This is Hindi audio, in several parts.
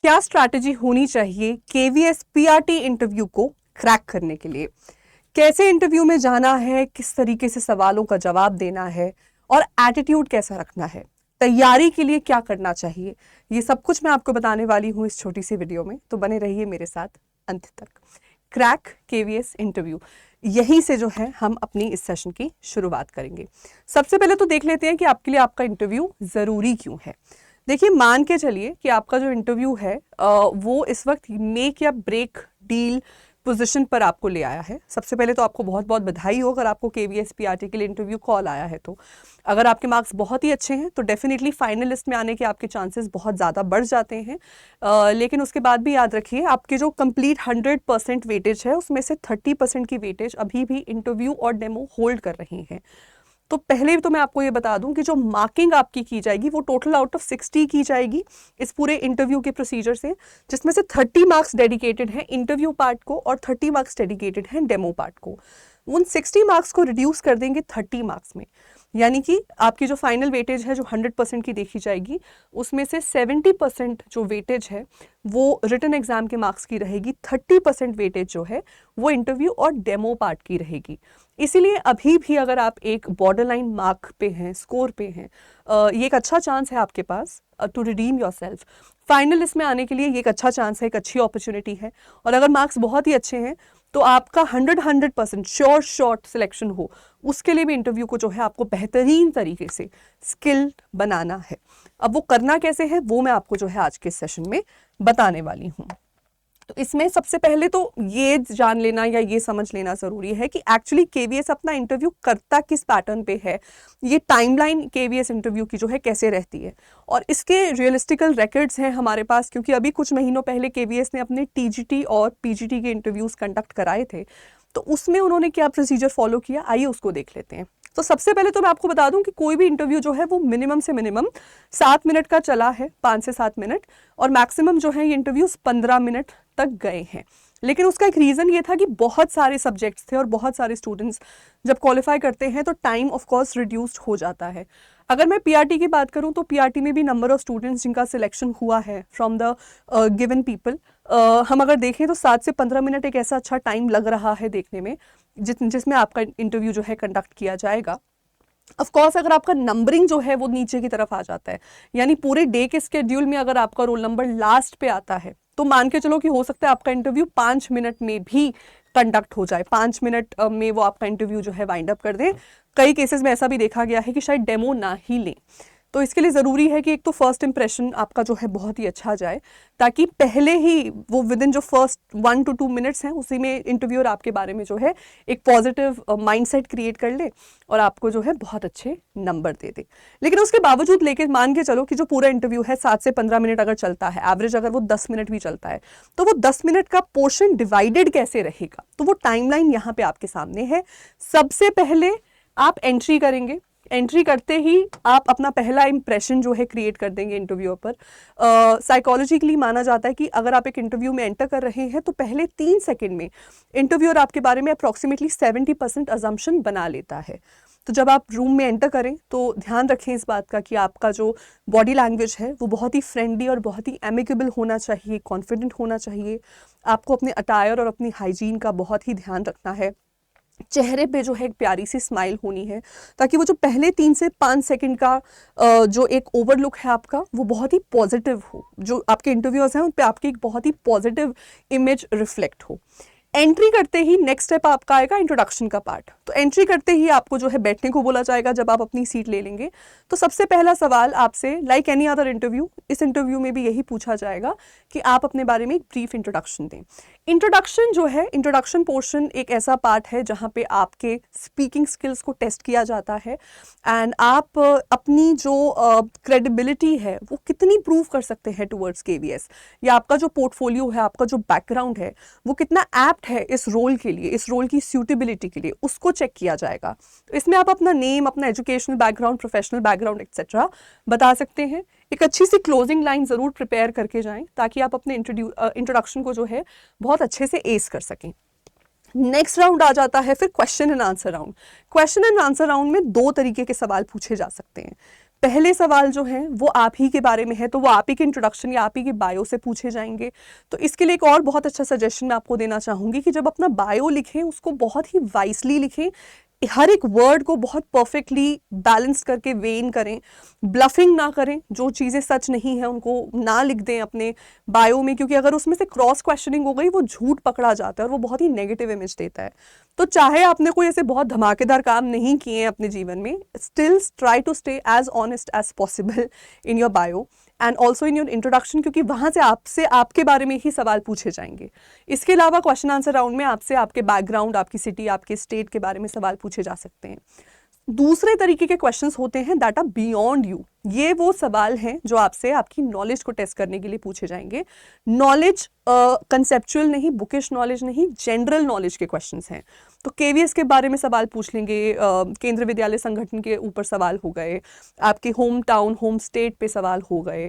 क्या स्ट्रैटेजी होनी चाहिए केवीएस पीआरटी इंटरव्यू को क्रैक करने के लिए? कैसे इंटरव्यू में जाना है, किस तरीके से सवालों का जवाब देना है और एटीट्यूड कैसा रखना है, तैयारी के लिए क्या करना चाहिए, ये सब कुछ मैं आपको बताने वाली हूँ इस छोटी सी वीडियो में। तो बने रहिए मेरे साथ अंत तक। क्रैक केवीएस इंटरव्यू, यहीं से जो है हम अपनी इस सेशन की शुरुआत करेंगे। सबसे पहले तो देख लेते हैं कि आपके लिए आपका इंटरव्यू ज़रूरी क्यों है। देखिए, मान के चलिए कि आपका जो इंटरव्यू है वो इस वक्त मेक या ब्रेक डील पोजीशन पर आपको ले आया है। सबसे पहले तो आपको बहुत बहुत बधाई हो अगर आपको केवीएस पीआरटी के लिए इंटरव्यू कॉल आया है। तो अगर आपके मार्क्स बहुत ही अच्छे हैं तो डेफिनेटली फाइनल लिस्ट में आने के आपके चांसेस बहुत ज़्यादा बढ़ जाते हैं। लेकिन उसके बाद भी याद रखिए, आपके जो कंप्लीट 100% वेटेज है उसमें से 30% की वेटेज अभी भी इंटरव्यू और डेमो होल्ड कर रही हैं। तो पहले तो मैं आपको ये बता दूं कि जो मार्किंग आपकी की जाएगी वो टोटल आउट ऑफ 60 की जाएगी इस पूरे इंटरव्यू के प्रोसीजर से, जिसमें से 30 मार्क्स डेडिकेटेड हैं इंटरव्यू पार्ट को और 30 मार्क्स डेडिकेटेड हैं डेमो पार्ट को। उन 60 मार्क्स को रिड्यूस कर देंगे 30 मार्क्स में, यानी कि आपकी जो फाइनल वेटेज है जो 100% की देखी जाएगी उसमें से 70% जो वेटेज है वो रिटन एग्जाम के मार्क्स की रहेगी, 30% वेटेज जो है वो इंटरव्यू और डेमो पार्ट की रहेगी। इसीलिए अभी भी अगर आप एक बॉर्डर लाइन मार्क पे हैं, स्कोर पे हैं, ये एक अच्छा चांस है आपके पास to redeem yourself. Final list में आने के लिए ये एक अच्छा चांस है, एक अच्छी अपॉर्चुनिटी है। और अगर मार्क्स बहुत ही अच्छे हैं तो आपका 100% श्योर शॉर्ट सिलेक्शन हो, उसके लिए भी इंटरव्यू को जो है आपको बेहतरीन तरीके से स्किल्ड बनाना है। अब वो करना कैसे है वो मैं आपको जो है आज के सेशन में बताने वाली हूँ। तो इसमें सबसे पहले तो ये जान लेना या ये समझ लेना ज़रूरी है कि एक्चुअली केवीएस अपना इंटरव्यू करता किस पैटर्न पे है। ये टाइमलाइन केवीएस इंटरव्यू की जो है कैसे रहती है और इसके रियलिस्टिकल रिकॉर्ड्स हैं हमारे पास, क्योंकि अभी कुछ महीनों पहले केवीएस ने अपने टीजीटी और पीजीटी के इंटरव्यूज़ कंडक्ट कराए थे। तो उसमें उन्होंने क्या प्रोसीजर फॉलो किया, आइए उसको देख लेते हैं। तो सबसे पहले तो मैं आपको बता दूं कि कोई भी इंटरव्यू जो है वो मिनिमम से मिनिमम 7 मिनट का चला है, 5 से 7 मिनट, और मैक्सिमम जो है ये इंटरव्यूज 15 मिनट तक गए हैं। लेकिन उसका एक रीज़न ये था कि बहुत सारे सब्जेक्ट्स थे और बहुत सारे स्टूडेंट्स जब क्वालिफाई करते हैं तो टाइम ऑफ कोर्स रिड्यूस्ड हो जाता है। अगर मैं पीआरटी की बात करूं तो पीआरटी में भी नंबर ऑफ स्टूडेंट्स जिनका सिलेक्शन हुआ है फ्रॉम द गिवन पीपल, हम अगर देखें तो 7 से 15 मिनट एक ऐसा अच्छा टाइम लग रहा है देखने में जिसमें आपका इंटरव्यू जो है कंडक्ट किया जाएगा। ऑफ कोर्स अगर आपका नंबरिंग जो है वो नीचे की तरफ आ जाता है, यानी पूरे डे के स्केड्यूल में अगर आपका रोल नंबर लास्ट पे आता है तो मान के चलो कि हो सकता है आपका इंटरव्यू 5 मिनट में भी कंडक्ट हो जाए, 5 मिनट में वो आपका इंटरव्यू जो है वाइंड अप कर दें। कई केसेस में ऐसा भी देखा गया है कि शायद डेमो ना ही लें। तो इसके लिए ज़रूरी है कि एक तो फर्स्ट इंप्रेशन आपका जो है बहुत ही अच्छा जाए, ताकि पहले ही वो विद इन जो फर्स्ट 1 to 2 मिनट्स हैं उसी में इंटरव्यूअर आपके बारे में जो है एक पॉजिटिव माइंडसेट क्रिएट कर ले और आपको जो है बहुत अच्छे नंबर दे दे। लेकिन उसके बावजूद लेके मान के चलो कि जो पूरा इंटरव्यू है 7 से 15 मिनट अगर चलता है, एवरेज अगर वो 10 मिनट भी चलता है, तो वो 10 मिनट का पोर्शन डिवाइडेड कैसे रहेगा, तो वो टाइमलाइन यहाँ पे आपके सामने है। सबसे पहले आप एंट्री करेंगे, एंट्री करते ही आप अपना पहला इंप्रेशन जो है क्रिएट कर देंगे इंटरव्यू पर। साइकोलॉजिकली माना जाता है कि अगर आप एक इंटरव्यू में एंटर कर रहे हैं तो पहले 3 सेकंड में इंटरव्यूअर आपके बारे में अप्रॉक्सीमेटली 70% अजम्पशन बना लेता है। तो जब आप रूम में एंटर करें तो ध्यान रखें इस बात का कि आपका जो बॉडी लैंग्वेज है वो बहुत ही फ्रेंडली और बहुत ही एमिकेबल होना चाहिए, कॉन्फिडेंट होना चाहिए। आपको अपने अटायर और अपनी हाइजीन का बहुत ही ध्यान रखना है। चेहरे पे जो है एक प्यारी सी स्माइल होनी है, ताकि वो जो पहले 3 से 5 सेकंड का जो एक ओवरलुक है आपका वो बहुत ही पॉजिटिव हो, जो आपके इंटरव्यूअर्स हैं उन पे आपकी एक बहुत ही पॉजिटिव इमेज रिफ्लेक्ट हो। एंट्री करते ही नेक्स्ट स्टेप आपका आएगा इंट्रोडक्शन का पार्ट। तो एंट्री करते ही आपको जो है बैठने को बोला जाएगा जब आप अपनी सीट ले लेंगे। तो सबसे पहला सवाल आपसे, लाइक एनी अदर इंटरव्यू, इस इंटरव्यू में भी यही पूछा जाएगा कि आप अपने बारे में एक ब्रीफ इंट्रोडक्शन दें। इंट्रोडक्शन जो है, इंट्रोडक्शन पोर्शन एक ऐसा पार्ट है जहाँ पे आपके स्पीकिंग स्किल्स को टेस्ट किया जाता है एंड आप अपनी जो क्रेडिबिलिटी है वो कितनी प्रूव कर सकते हैं टुवर्ड्स केवीएस, या आपका जो पोर्टफोलियो है, आपका जो बैकग्राउंड है वो कितना एप्ट है इस रोल के लिए, इस रोल की सूटेबिलिटी के लिए, उसको चेक किया जाएगा। तो इसमें आप अपना नेम, अपना educational background, professional background etcetera बता सकते हैं। एक अच्छी सी क्लोजिंग लाइन ज़रूर प्रिपेयर करके जाएं ताकि आप अपने इंट्रोडक्शन को जो है बहुत अच्छे से एस कर सकें। नेक्स्ट राउंड आ जाता है फिर question and answer round. Question and answer round में 2 तरीके के सवाल पूछे जा सकते हैं। पहले सवाल जो हैं वो आप ही के बारे में है, तो वो आप ही के इंट्रोडक्शन या आप ही के बायो से पूछे जाएंगे। तो इसके लिए एक और बहुत अच्छा सजेशन मैं आपको देना चाहूँगी कि जब अपना बायो लिखें उसको बहुत ही वाइसली लिखें, हर एक वर्ड को बहुत परफेक्टली बैलेंस करके वेन करें, ब्लफिंग ना करें, जो चीज़ें सच नहीं है उनको ना लिख दें अपने बायो में, क्योंकि अगर उसमें से क्रॉस क्वेश्चनिंग हो गई वो झूठ पकड़ा जाता है और वो बहुत ही नेगेटिव इमेज देता है। तो चाहे आपने कोई ऐसे बहुत धमाकेदार काम नहीं किए हैं अपने जीवन में, still try to stay as honest as possible in your bio and also in your introduction, क्योंकि वहाँ से आपसे आपके बारे में ही सवाल पूछे जाएंगे। इसके अलावा क्वेश्चन आंसर राउंड में आपसे आपके बैकग्राउंड, आपकी सिटी, आपके स्टेट के बारे में सवाल पूछे जा सकते हैं। दूसरे तरीके के क्वेश्चंस होते हैं दैट आर बियॉन्ड यू। ये वो सवाल हैं जो आपसे आपकी नॉलेज को टेस्ट करने के लिए पूछे जाएंगे। नॉलेज कंसेप्चुअल नहीं, बुकिश नॉलेज नहीं, जनरल नॉलेज के क्वेश्चंस हैं। तो केवीएस के बारे में सवाल पूछ लेंगे, केंद्रीय विद्यालय संगठन के ऊपर सवाल हो गए, आपके होम टाउन, होम स्टेट पे सवाल हो गए,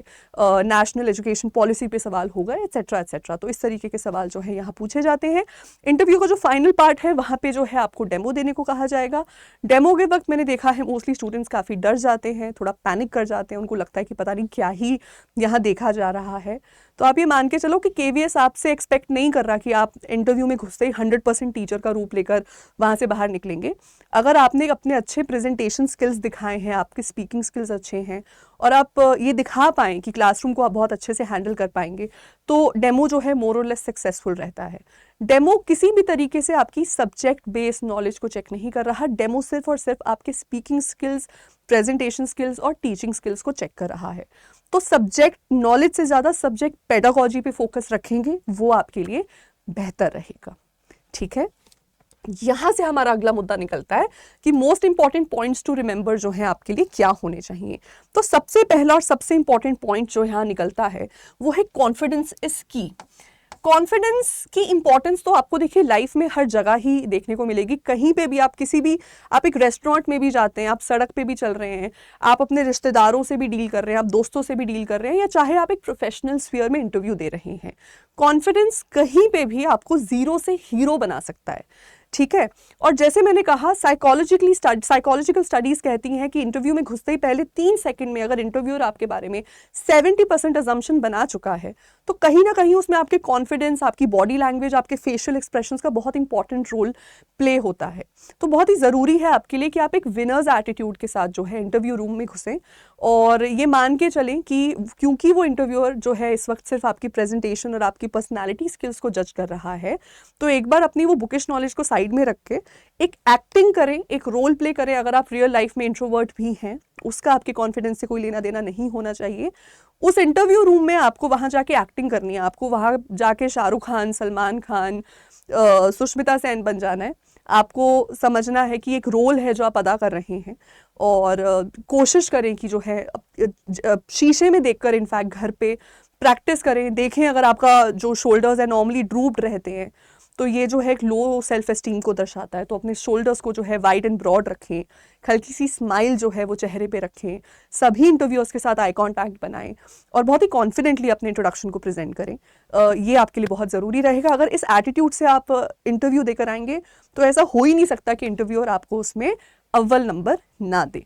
नेशनल एजुकेशन पॉलिसी पे सवाल हो गए, एट्सेट्रा एट्सेट्रा। तो इस तरीके के सवाल जो है यहाँ पूछे जाते हैं। इंटरव्यू का जो फाइनल पार्ट है वहाँ पे जो है आपको डेमो देने को कहा जाएगा। डेमो के वक्त मैंने देखा है मोस्टली स्टूडेंट्स काफ़ी डर जाते हैं, थोड़ा पैनिक कर जाते हैं, उनको लगता है कि पता नहीं क्या ही यहाँ देखा जा रहा है। तो आप ये मान के चलो कि केवीएस आपसे एक्सपेक्ट नहीं कर रहा कि आप इंटरव्यू में घुसते ही 100% टीचर का रूप लेकर वहाँ से बाहर निकलेंगे। अगर आपने अपने अच्छे प्रेजेंटेशन स्किल्स दिखाए हैं, आपके स्पीकिंग स्किल्स अच्छे हैं और आप ये दिखा पाएँ कि क्लासरूम को आप बहुत अच्छे से हैंडल कर पाएंगे, तो डेमो जो है मोर और लेस सक्सेसफुल रहता है। डेमो किसी भी तरीके से आपकी सब्जेक्ट बेस्ड नॉलेज को चेक नहीं कर रहा, डेमो सिर्फ और सिर्फ आपके स्पीकिंग स्किल्स, प्रेजेंटेशन स्किल्स और टीचिंग स्किल्स को चेक कर रहा है। तो सब्जेक्ट नॉलेज से ज़्यादा सब्जेक्ट पेडागोजी पे फोकस रखेंगे, वो आपके लिए बेहतर रहेगा। ठीक है, यहाँ से हमारा अगला मुद्दा निकलता है कि most important points to remember जो है आपके लिए क्या होने चाहिए। तो सबसे पहला और सबसे इंपॉर्टेंट पॉइंट जो यहाँ निकलता है वो है कॉन्फिडेंस इज की। कॉन्फिडेंस की इंपॉर्टेंस तो आपको देखिए लाइफ में हर जगह ही देखने को मिलेगी। कहीं पे भी आप किसी भी, आप एक रेस्टोरेंट में भी जाते हैं, आप सड़क पे भी चल रहे हैं, आप अपने रिश्तेदारों से भी डील कर रहे हैं, आप दोस्तों से भी डील कर रहे हैं, या चाहे आप एक प्रोफेशनल स्फीयर में इंटरव्यू दे रहे हैं, कॉन्फिडेंस कहीं पे भी आपको जीरो से हीरो बना सकता है। ठीक है, और जैसे मैंने कहा साइकोलॉजिकल स्टडीज कहती हैं कि इंटरव्यू में घुसते ही पहले 3 सेकंड में अगर इंटरव्यूअर आपके बारे में 70% अजम्पशन बना चुका है, तो कहीं ना कहीं उसमें आपके कॉन्फिडेंस, आपकी बॉडी लैंग्वेज, आपके फेशियल एक्सप्रेशंस का बहुत इंपॉर्टेंट रोल प्ले होता है। तो बहुत ही ज़रूरी है आपके लिए कि आप एक विनर्स एटीट्यूड के साथ जो है इंटरव्यू रूम में घुसें और ये मान के चलें कि क्योंकि वो इंटरव्यूअर जो है इस वक्त सिर्फ आपकी प्रेजेंटेशन और आपकी पर्सनैलिटी स्किल्स को जज कर रहा है, तो एक बार अपनी वो बुकिश नॉलेज को साइड में रख के एक एक्टिंग करें, एक रोल प्ले करें। अगर आप रियल लाइफ में इंट्रोवर्ट भी हैं, उसका आपके कॉन्फिडेंस से कोई लेना देना नहीं होना चाहिए। उस इंटरव्यू रूम में आपको वहाँ जाके एक्टिंग करनी है, आपको वहाँ जाके शाहरुख खान, सलमान खान, सुष्मिता सेन बन जाना है। आपको समझना है कि एक रोल है जो आप अदा कर रहे हैं और कोशिश करें कि जो है शीशे में देखकर इनफैक्ट घर पे प्रैक्टिस करें, देखें अगर आपका जो शोल्डर्स है नॉर्मली ड्रूप्ड रहते हैं तो ये जो है एक लो सेल्फ एस्टीम को दर्शाता है। तो अपने शोल्डर्स को जो है वाइड एंड ब्रॉड रखें, हल्की सी स्माइल जो है वो चेहरे पे रखें, सभी इंटरव्यूअर्स के साथ आई कांटेक्ट बनाएं और बहुत ही कॉन्फिडेंटली अपने इंट्रोडक्शन को प्रेजेंट करें। ये आपके लिए बहुत ज़रूरी रहेगा। अगर इस एटीट्यूड से आप इंटरव्यू देकर आएंगे तो ऐसा हो ही नहीं सकता कि इंटरव्यूअर आपको उसमें अव्वल नंबर ना दे।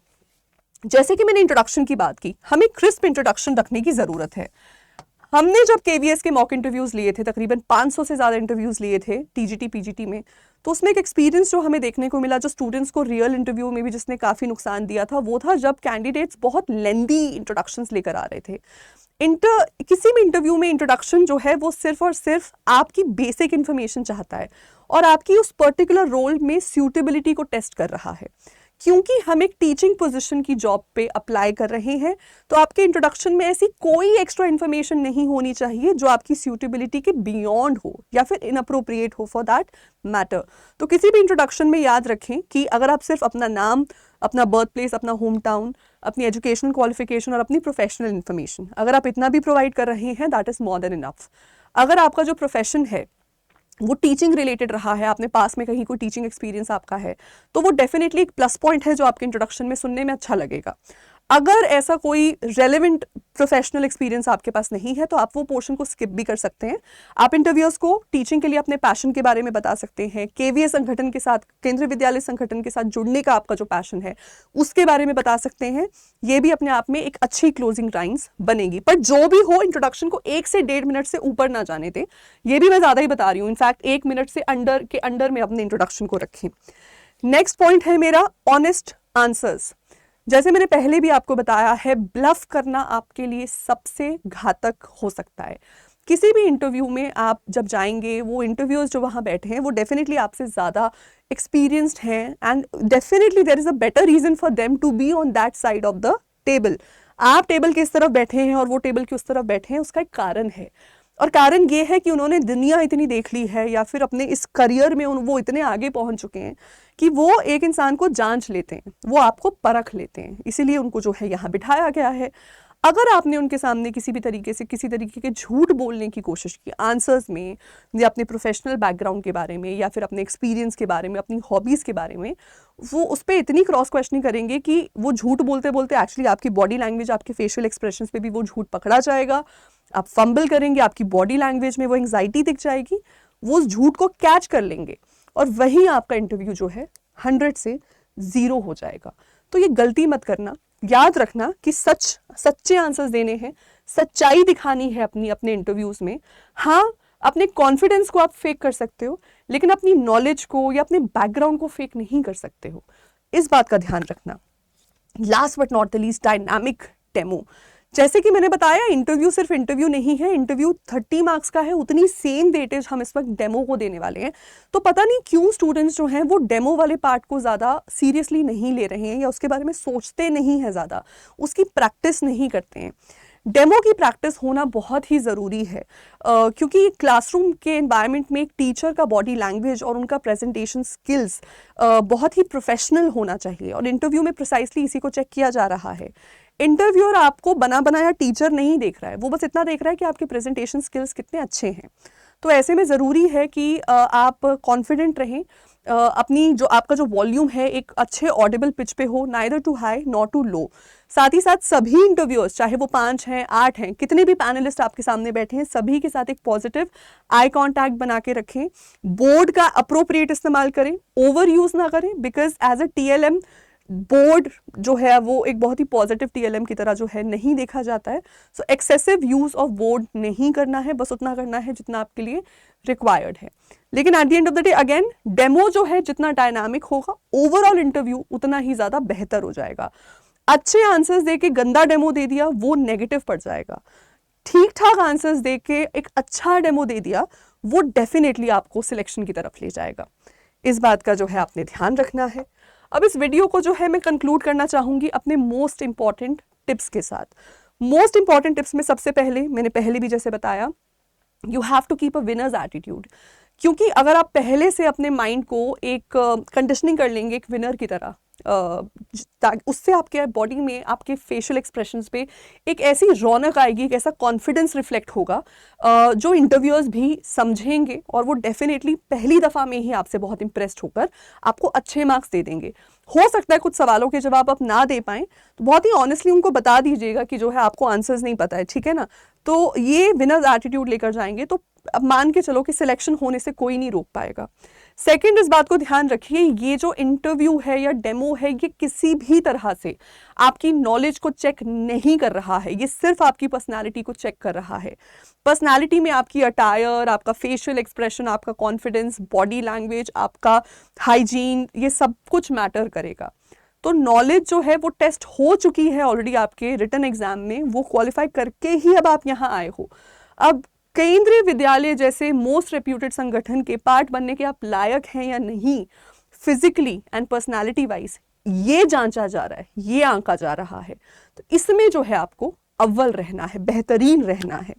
जैसे कि मैंने इंट्रोडक्शन की बात की, हमें क्रिस्प इंट्रोडक्शन रखने की ज़रूरत है। हमने जब केवीएस के मॉक इंटरव्यूज़ लिए थे, तकरीबन 500 से ज़्यादा इंटरव्यूज़ लिए थे टीजीटी पीजीटी में, तो उसमें एक एक्सपीरियंस जो हमें देखने को मिला, जो स्टूडेंट्स को रियल इंटरव्यू में भी जिसने काफ़ी नुकसान दिया था, वो था जब कैंडिडेट्स बहुत लेंदी इंट्रोडक्शंस लेकर आ रहे थे। किसी भी इंटरव्यू में इंट्रोडक्शन जो है वो सिर्फ और सिर्फ आपकी बेसिक इन्फॉर्मेशन चाहता है और आपकी उस पर्टिकुलर रोल में सूटेबिलिटी को टेस्ट कर रहा है। क्योंकि हम एक टीचिंग पोजीशन की जॉब पे अप्लाई कर रहे हैं, तो आपके इंट्रोडक्शन में ऐसी कोई एक्स्ट्रा इन्फॉर्मेशन नहीं होनी चाहिए जो आपकी सूटेबिलिटी के बियॉन्ड हो या फिर इनअप्रोप्रिएट हो फॉर दैट मैटर। तो किसी भी इंट्रोडक्शन में याद रखें कि अगर आप सिर्फ अपना नाम, अपना बर्थ प्लेस, अपना होम टाउन, अपनी एजुकेशनल क्वालिफिकेशन और अपनी प्रोफेशनल इन्फॉर्मेशन अगर आप इतना भी प्रोवाइड कर रहे हैं, that is more than enough. अगर आपका जो प्रोफेशन है वो टीचिंग रिलेटेड रहा है, आपने पास में कहीं कोई टीचिंग एक्सपीरियंस आपका है, तो वो डेफिनेटली एक प्लस पॉइंट है जो आपके इंट्रोडक्शन में सुनने में अच्छा लगेगा। अगर ऐसा कोई रेलेवेंट प्रोफेशनल एक्सपीरियंस आपके पास नहीं है तो आप वो पोर्शन को स्किप भी कर सकते हैं। आप इंटरव्यूअर्स को टीचिंग के लिए अपने पैशन के बारे में बता सकते हैं, केवीएस संगठन के साथ, केंद्रीय विद्यालय संगठन के साथ जुड़ने का आपका जो पैशन है उसके बारे में बता सकते हैं। ये भी अपने आप में एक अच्छी क्लोजिंग लाइन्स बनेगी। पर जो भी हो, इंट्रोडक्शन को 1 से 1.5 मिनट से ऊपर ना जाने दें। ये भी मैं ज़्यादा ही बता रही हूँ, इनफैक्ट 1 मिनट से अंडर में अपने इंट्रोडक्शन को रखें। नेक्स्ट पॉइंट है मेरा ऑनेस्ट आंसर्स। जैसे मैंने पहले भी आपको बताया है, ब्लफ करना आपके लिए सबसे घातक हो सकता है। किसी भी इंटरव्यू में आप जब जाएंगे, वो इंटरव्यूअर्स जो वहाँ बैठे हैं वो डेफिनेटली आपसे ज़्यादा एक्सपीरियंस्ड हैं and definitely there is a better reason for them to be on that side of the table. आप टेबल के इस तरफ बैठे हैं और वो टेबल के उस तरफ बैठे हैं, उसका एक कारण है। और कारण ये है कि उन्होंने दुनिया इतनी देख ली है या फिर अपने इस करियर में वो इतने आगे पहुंच चुके हैं कि वो एक इंसान को जांच लेते हैं, वो आपको परख लेते हैं, इसीलिए उनको जो है यहाँ बिठाया गया है। अगर आपने उनके सामने किसी भी तरीके से किसी तरीके के झूठ बोलने की कोशिश की आंसर्स में, या अपने प्रोफेशनल बैकग्राउंड के बारे में, या फिर अपने एक्सपीरियंस के बारे में, अपनी हॉबीज़ के बारे में, वो उस पर इतनी क्रॉस क्वेश्चनिंग करेंगे कि वो झूठ बोलते बोलते एक्चुअली आपकी बॉडी लैंग्वेज, आपके फेशियल एक्सप्रेशन पे भी वो झूठ पकड़ा जाएगा। आप फंबल करेंगे, आपकी बॉडी लैंग्वेज में वो एंग्जाइटी दिख जाएगी, वो उस झूठ को कैच कर लेंगे और वहीं आपका इंटरव्यू जो है 100 से 0 हो जाएगा। तो ये गलती मत करना। याद रखना कि सच्चे आंसर्स देने हैं, सच्चाई दिखानी है अपने इंटरव्यूज में। हाँ, अपने कॉन्फिडेंस को आप फेक कर सकते हो, लेकिन अपनी नॉलेज को या अपने बैकग्राउंड को फेक नहीं कर सकते हो। इस बात का ध्यान रखना। Last but not the least, dynamic demo. जैसे कि मैंने बताया, इंटरव्यू सिर्फ इंटरव्यू नहीं है, इंटरव्यू 30 मार्क्स का है, उतनी सेम वेटेज हम इस वक्त डेमो को देने वाले हैं। तो पता नहीं क्यों स्टूडेंट्स जो हैं वो डेमो वाले पार्ट को ज़्यादा सीरियसली नहीं ले रहे हैं या उसके बारे में सोचते नहीं हैं, ज़्यादा उसकी प्रैक्टिस नहीं करते हैं। डेमो की प्रैक्टिस होना बहुत ही ज़रूरी है, क्योंकि क्लासरूम के एनवायरनमेंट में एक टीचर का बॉडी लैंग्वेज और उनका प्रेजेंटेशन स्किल्स बहुत ही प्रोफेशनल होना चाहिए और इंटरव्यू में प्रिसाइसली इसी को चेक किया जा रहा है। इंटरव्यूअर आपको बना बनाया टीचर नहीं देख रहा है, वो बस इतना देख रहा है कि आपके प्रेजेंटेशन स्किल्स कितने अच्छे हैं। तो ऐसे में ज़रूरी है कि आप कॉन्फिडेंट रहें, अपनी जो आपका जो वॉल्यूम है एक अच्छे ऑडिबल पिच पे हो, neither too high nor too low. साथ ही साथ सभी इंटरव्यूअर्स, चाहे वो 5 हैं, 8 हैं, कितने भी पैनलिस्ट आपके सामने बैठे हैं, सभी के साथ एक पॉजिटिव आई कांटेक्ट बना के रखें। बोर्ड का अप्रोप्रिएट इस्तेमाल करें, ओवर यूज़ ना करें, because as a TLM board जो है वो एक बहुत ही पॉजिटिव TLM की तरह जो है नहीं देखा जाता है। सो एक्सेसिव यूज़ ऑफ बोर्ड नहीं करना है, बस उतना करना है जितना आपके लिए रिक्वायर्ड है। लेकिन at the end of the day again, demo जो है जितना डायनामिक होगा, ओवरऑल इंटरव्यू उतना ही ज़्यादा बेहतर हो जाएगा। अच्छे आंसर्स दे के गंदा डेमो दे दिया, वो नेगेटिव पड़ जाएगा। ठीक ठाक आंसर्स दे के एक अच्छा डेमो दे दिया, वो डेफिनेटली आपको सिलेक्शन की तरफ ले जाएगा। इस बात का जो है आपने ध्यान रखना है। अब इस वीडियो को जो है मैं कंक्लूड करना चाहूँगी अपने मोस्ट इंपॉर्टेंट टिप्स के साथ। मोस्ट इंपॉर्टेंट टिप्स में सबसे पहले, मैंने पहले भी जैसे बताया, you have to keep a winner's attitude. क्योंकि अगर आप पहले से अपने माइंड को एक कंडीशनिंग कर लेंगे एक विनर की तरह, उससे आपके बॉडी में, आपके फेशियल एक्सप्रेशंस पे एक ऐसी रौनक आएगी, एक ऐसा कॉन्फिडेंस रिफ्लेक्ट होगा जो इंटरव्यूअर्स भी समझेंगे और वो डेफिनेटली पहली दफ़ा में ही आपसे बहुत इंप्रेस्ड होकर आपको अच्छे मार्क्स दे देंगे। हो सकता है कुछ सवालों के जवाब आप ना दे पाएँ, तो बहुत ही ऑनेस्टली उनको बता दीजिएगा कि जो है आपको आंसर्स नहीं पता है, ठीक है ना। तो ये विनर्स एटीट्यूड लेकर जाएंगे तो अब मान के चलो कि सिलेक्शन होने से कोई नहीं रोक पाएगा। सेकंड, इस बात को ध्यान रखिए, ये जो इंटरव्यू है या डेमो है, ये किसी भी तरह से आपकी नॉलेज को चेक नहीं कर रहा है, ये सिर्फ आपकी पर्सनालिटी को चेक कर रहा है। पर्सनालिटी में आपकी अटायर, आपका फेशियल एक्सप्रेशन, आपका कॉन्फिडेंस, बॉडी लैंग्वेज, आपका हाइजीन, ये सब कुछ मैटर करेगा। तो नॉलेज जो है वो टेस्ट हो चुकी है ऑलरेडी आपके रिटन एग्जाम में, वो क्वालिफाई करके ही अब आप यहाँ आए हो। अब केंद्रीय विद्यालय जैसे मोस्ट रेप्यूटेड संगठन के पार्ट बनने के आप लायक हैं या नहीं, फिजिकली एंड पर्सनालिटी वाइज, ये जांचा जा रहा है, ये आंका जा रहा है। तो इसमें जो है आपको अव्वल रहना है, बेहतरीन रहना है।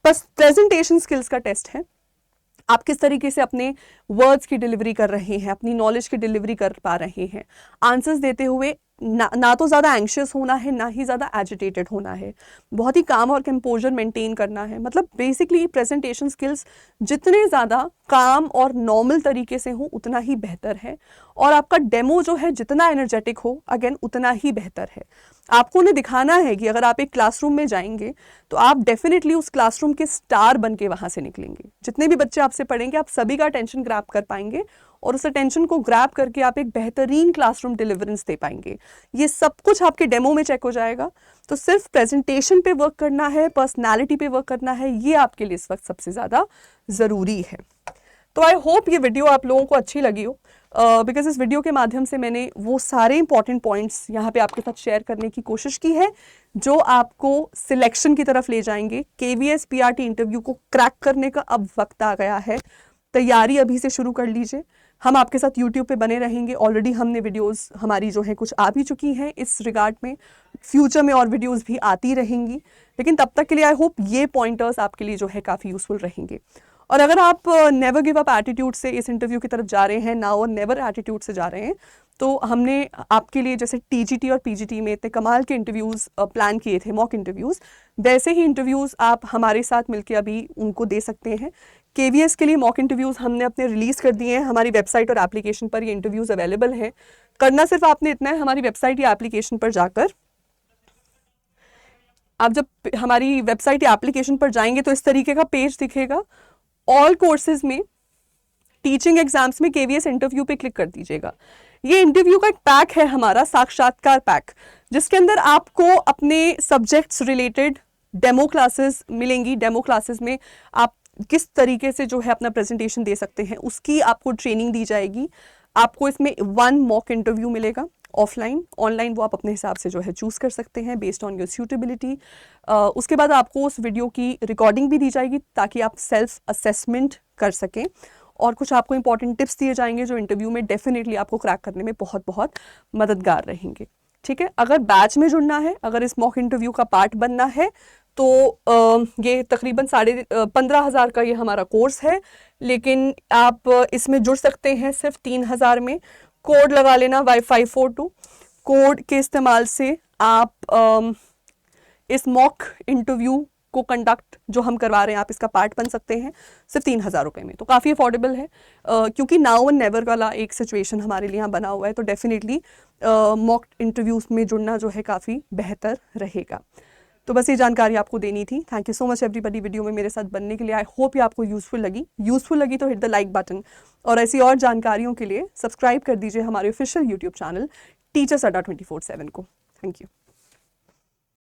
बस प्रेजेंटेशन स्किल्स का टेस्ट है, आप किस तरीके से अपने वर्ड्स की डिलीवरी कर रहे हैं, अपनी नॉलेज की डिलीवरी कर पा रहे हैं। आंसर्स देते हुए ना तो ज़्यादा एंग्शियस होना है, ना ही ज़्यादा एजिटेटेड होना है, बहुत ही काम और कंपोजर मेंटेन करना है। मतलब बेसिकली प्रेजेंटेशन स्किल्स जितने ज़्यादा काम और नॉर्मल तरीके से हो उतना ही बेहतर है, और आपका डेमो जो है जितना एनर्जेटिक हो, अगेन उतना ही बेहतर है। आपको उन्हें दिखाना है कि अगर आप एक क्लासरूम में जाएंगे तो आप डेफिनेटली उस क्लासरूम के स्टार बन के वहाँ से निकलेंगे। जितने भी बच्चे आपसे पढ़ेंगे आप सभी का अटेंशन ग्रैब कर पाएंगे और उस अटेंशन को ग्रैब करके आप एक बेहतरीन क्लासरूम डिलीवरेंस दे पाएंगे। ये सब कुछ आपके डेमो में चेक हो जाएगा। तो सिर्फ प्रेजेंटेशन पे वर्क करना है, पर्सनैलिटी पे वर्क करना है, ये आपके लिए इस वक्त सबसे ज़्यादा ज़रूरी है। तो आई होप ये वीडियो आप लोगों को अच्छी लगी हो, बिकॉज इस वीडियो के माध्यम से मैंने वो सारे इंपॉर्टेंट पॉइंट्स यहाँ पे आपके साथ शेयर करने की कोशिश की है जो आपको सिलेक्शन की तरफ ले जाएंगे। KVS PRT इंटरव्यू को क्रैक करने का अब वक्त आ गया है। तैयारी अभी से शुरू कर लीजिए। हम आपके साथ YouTube पे बने रहेंगे। ऑलरेडी हमने वीडियोस हमारी जो है कुछ आ भी चुकी हैं इस रिगार्ड में, फ्यूचर में और वीडियोस भी आती रहेंगी। लेकिन तब तक के लिए आई होप ये पॉइंटर्स आपके लिए जो है काफ़ी यूजफुल रहेंगे। और अगर आप नेवर गिव अप एटीट्यूड से इस इंटरव्यू की तरफ जा रहे हैं, नाउ और नेवर एटीट्यूड से जा रहे हैं, तो हमने आपके लिए जैसे TGT और PGT में इतने कमाल के इंटरव्यूज़ प्लान किए थे, मॉक इंटरव्यूज़, वैसे ही इंटरव्यूज़ आप हमारे साथ मिलकर अभी उनको दे सकते हैं। KVS के लिए मॉक इंटरव्यूज़ हमने अपने रिलीज़ कर दिए हैं। हमारी वेबसाइट और एप्लीकेशन पर ये इंटरव्यूज़ अवेलेबल हैं। करना सिर्फ आपने इतना है, हमारी वेबसाइट या एप्लीकेशन पर जाकर, आप जब हमारी वेबसाइट या एप्लीकेशन पर जाएंगे तो इस तरीके का पेज दिखेगा। ऑल कोर्सेज में, टीचिंग एग्जाम्स में KVS इंटरव्यू पे क्लिक कर दीजिएगा। ये इंटरव्यू का एक पैक है हमारा, साक्षात्कार पैक, जिसके अंदर आपको अपने सब्जेक्ट्स रिलेटेड डेमो क्लासेस मिलेंगी। डेमो क्लासेस में आप किस तरीके से जो है अपना प्रेजेंटेशन दे सकते हैं उसकी आपको ट्रेनिंग दी जाएगी। आपको इसमें 1 मॉक इंटरव्यू मिलेगा, ऑफलाइन, ऑनलाइन वो आप अपने हिसाब से जो है चूज़ कर सकते हैं बेस्ड ऑन योर सूटेबिलिटी। उसके बाद आपको उस वीडियो की रिकॉर्डिंग भी दी जाएगी ताकि आप सेल्फ असेसमेंट कर सकें, और कुछ आपको इंपॉर्टेंट टिप्स दिए जाएंगे जो इंटरव्यू में डेफिनेटली आपको क्रैक करने में बहुत बहुत मददगार रहेंगे। ठीक है, अगर बैच में जुड़ना है, अगर इस मॉक इंटरव्यू का पार्ट बनना है, तो ये तकरीबन 15,500 का ये हमारा कोर्स है, लेकिन आप इसमें जुड़ सकते हैं सिर्फ 3,000 में। कोड लगा लेना Y542, कोड के इस्तेमाल से आप इस मॉक इंटरव्यू को कंडक्ट जो हम करवा रहे हैं, आप इसका पार्ट बन सकते हैं सिर्फ 3,000 रुपये में। तो काफ़ी अफोर्डेबल है, क्योंकि नाउ एंड नेवर वाला एक सिचुएशन हमारे लिए यहाँ बना हुआ है। तो डेफिनेटली मॉक इंटरव्यूज़ में जुड़ना जो है काफ़ी बेहतर रहेगा। तो बस ये जानकारी आपको देनी थी। Thank you so much everybody video में मेरे साथ बनने के लिए। आई होप ये आपको यूज़फुल लगी तो हिट द लाइक बटन, और ऐसी और जानकारियों के लिए सब्सक्राइब कर दीजिए हमारे ऑफिशियल यूट्यूब चैनल टीचर्स अड्डा 24/7 को। Thank you.